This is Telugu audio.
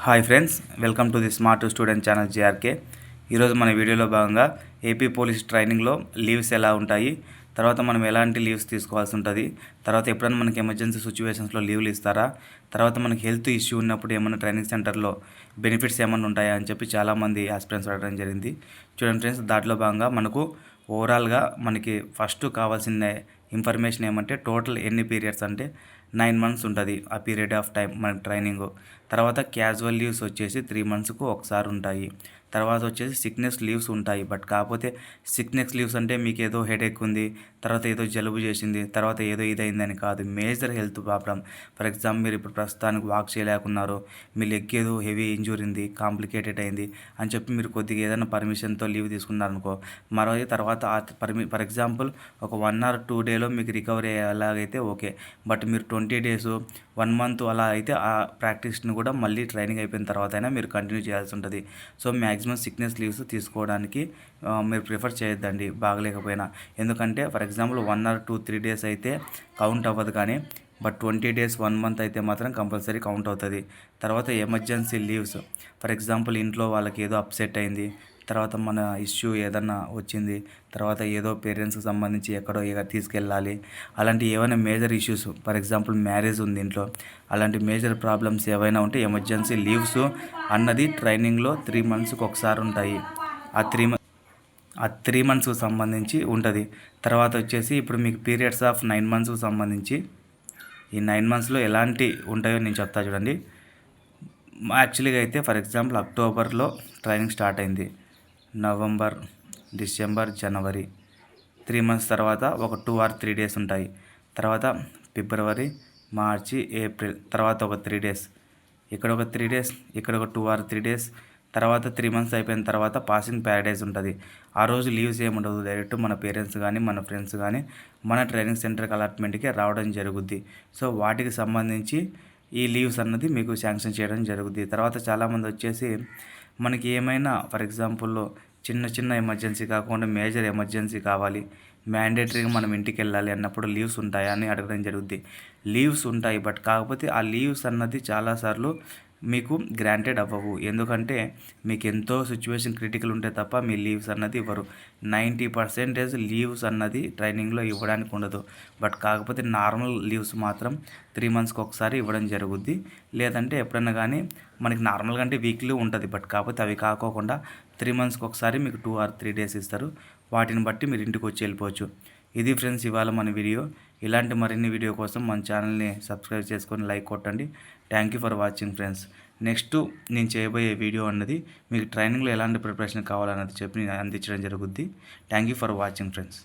Hi friends, welcome to the smart student channel JRK. ఈరోజు మన వీడియోలో భాగంగా ఏపీ పోలీస్ ట్రైనింగ్లో లీవ్స్ ఎలా ఉంటాయి, తర్వాత మనం ఎలాంటి లీవ్స్ తీసుకోవాల్సి ఉంటుంది, తర్వాత ఎప్పుడైనా మనకి ఎమర్జెన్సీ సిచ్యువేషన్స్లో లీవ్లు ఇస్తారా, తర్వాత మనకి హెల్త్ ఇష్యూ ఉన్నప్పుడు ఏమైనా ట్రైనింగ్ సెంటర్లో బెనిఫిట్స్ ఏమైనా ఉంటాయా అని చెప్పి చాలామంది ఆస్పిరెంట్స్ అడగడం జరిగింది. చూడండి ఫ్రెండ్స్, దాంట్లో భాగంగా మనకు ఓవరాల్గా మనకి ఫస్ట్ కావాల్సిన ఇన్ఫర్మేషన్ ఏమంటే టోటల్ ఎన్ని పీరియడ్స్ అంటే 9 months ఉంటుంది ఆ పీరియడ్ ఆఫ్ టైం మన ట్రైనింగ్. తర్వాత క్యాజువల్ లీవ్స్ వచ్చేసి 3 monthsకు ఒకసారి ఉంటాయి. తర్వాత వచ్చేసి సిక్నెస్ లీవ్స్ ఉంటాయి. బట్ కాకపోతే సిక్నెస్ లీవ్స్ అంటే మీకు ఏదో హెడేక్ ఉంది, తర్వాత ఏదో జలుబు చేసింది, తర్వాత ఏదో ఇదైందని కాదు, major health problem. For example మీరు ఇప్పుడు ప్రస్తుతానికి వాక్ చేయలేకున్నారు, మీ లెగ్ ఏదో హెవీ ఇంజూరీ ఉంది, కాంప్లికేటెడ్ అయింది అని చెప్పి మీరు కొద్దిగా ఏదైనా పర్మిషన్తో లీవ్ తీసుకున్నారనుకో, మరో తర్వాత ఫర్ ఎగ్జాంపుల్ ఒక 1 or 2 డేలో మీకు రికవరీ అయ్యేలాగైతే ఓకే. బట్ మీరు 20 days 1 month అలా అయితే ఆ ప్రాక్టీస్ని కూడా మళ్ళీ ట్రైనింగ్ అయిపోయిన తర్వాత అయినా మీరు కంటిన్యూ చేయాల్సి ఉంటుంది. సో మ్యాక్సిమం సిక్నెస్ లీవ్స్ తీసుకోవడానికి మీరు ప్రిఫర్ చేయొద్దండి బాగలేకపోయినా. ఎందుకంటే ఫర్ ఎగ్జాంపుల్ 1 or 2-3 days అయితే కౌంట్ అవ్వదు, కానీ బట్ 20 days 1 month అయితే మాత్రం కంపల్సరీ కౌంట్ అవుతుంది. తర్వాత ఎమర్జెన్సీ లీవ్స్, ఫర్ ఎగ్జాంపుల్ ఇంట్లో వాళ్ళకి ఏదో అప్సెట్ అయింది, తర్వాత మన ఇష్యూ ఏదన్నా వచ్చింది, తర్వాత ఏదో పేరెంట్స్కి సంబంధించి ఎక్కడో తీసుకెళ్ళాలి, అలాంటి ఏమైనా major issues, for example marriage ఉంది ఇంట్లో, అలాంటి మేజర్ ప్రాబ్లమ్స్ ఏవైనా ఉంటే ఎమర్జెన్సీ లీవ్స్ అన్నది ట్రైనింగ్లో 3 monthsకు ఒకసారి ఉంటాయి. ఆ 3 monthsకు సంబంధించి ఉంటుంది. తర్వాత వచ్చేసి ఇప్పుడు మీకు పీరియడ్స్ ఆఫ్ 9 monthsకు సంబంధించి ఈ 9 monthsలో ఎలాంటి ఉంటాయో నేను చెప్తా చూడండి. యాక్చువల్గా అయితే ఫర్ ఎగ్జాంపుల్ అక్టోబర్లో ట్రైనింగ్ స్టార్ట్ అయింది, నవంబర్, డిసెంబర్, జనవరి 3 months తర్వాత ఒక 2 or 3 days ఉంటాయి. తర్వాత ఫిబ్రవరి, మార్చి, ఏప్రిల్ తర్వాత ఒక 3 days, ఇక్కడ ఒక 3 days, ఇక్కడ ఒక 2 or 3 days, తర్వాత 3 months అయిపోయిన తర్వాత పాసింగ్ ప్యారడైజ్ ఉంటుంది. ఆ రోజు లీవ్స్ ఏముండదు, డైరెక్ట్ మన పేరెంట్స్ కానీ మన ఫ్రెండ్స్ కానీ మన ట్రైనింగ్ సెంటర్కి అలాట్మెంట్కి రావడం జరుగుద్ది. సో వాటికి సంబంధించి ఈ లీవ్స్ అన్నది మీకు శాంక్షన్ చేయడం జరుగుద్ది. తర్వాత చాలామంది వచ్చేసి మనకి ఏమైనా ఫర్ ఎగ్జాంపుల్ చిన్న చిన్న ఎమర్జెన్సీ కాకుండా మేజర్ ఎమర్జెన్సీ కావాలి, మ్యాండేటరీగా మనం ఇంటికి వెళ్ళాలి అన్నప్పుడు లీవ్స్ ఉంటాయా అని అడగడం జరుగుద్ది. లీవ్స్ ఉంటాయి, బట్ కాకపోతే ఆ లీవ్స్ అన్నది చాలాసార్లు మీకు గ్రాంటెడ్ అవ్వవు. ఎందుకంటే మీకు ఎంతో సిచ్యువేషన్ క్రిటికల్ ఉంటే తప్ప మీ లీవ్స్ అన్నది ఇవ్వరు. 90% లీవ్స్ అన్నది ట్రైనింగ్లో ఇవ్వడానికి ఉండదు. బట్ కాకపోతే నార్మల్ లీవ్స్ మాత్రం 3 monthsకి ఒకసారి ఇవ్వడం జరుగుద్ది. లేదంటే ఎప్పుడన్నా కానీ మనకి నార్మల్గా అంటే వీక్లీ ఉంటుంది, బట్ కాకపోతే అవి కాకోకుండా 3 monthsకి ఒకసారి మీకు 2 or 3 days ఇస్తారు. వాటిని బట్టి మీరు ఇంటికి వచ్చి వెళ్ళిపోవచ్చు. ఇది ఫ్రెండ్స్ ఇవాళ మన వీడియో. ఇలాంటి మరిన్ని వీడియో కోసం మన ఛానల్ని సబ్స్క్రైబ్ చేసుకొని లైక్ కొట్టండి. Thank you for watching friends. Next నేను చేయబోయే వీడియో అన్నది మీకు ట్రైనింగ్లో ఎలాంటి ప్రిపరేషన్ కావాలన్నది చెప్పి నేను అందించడం జరుగుద్ది. Thank you for watching friends.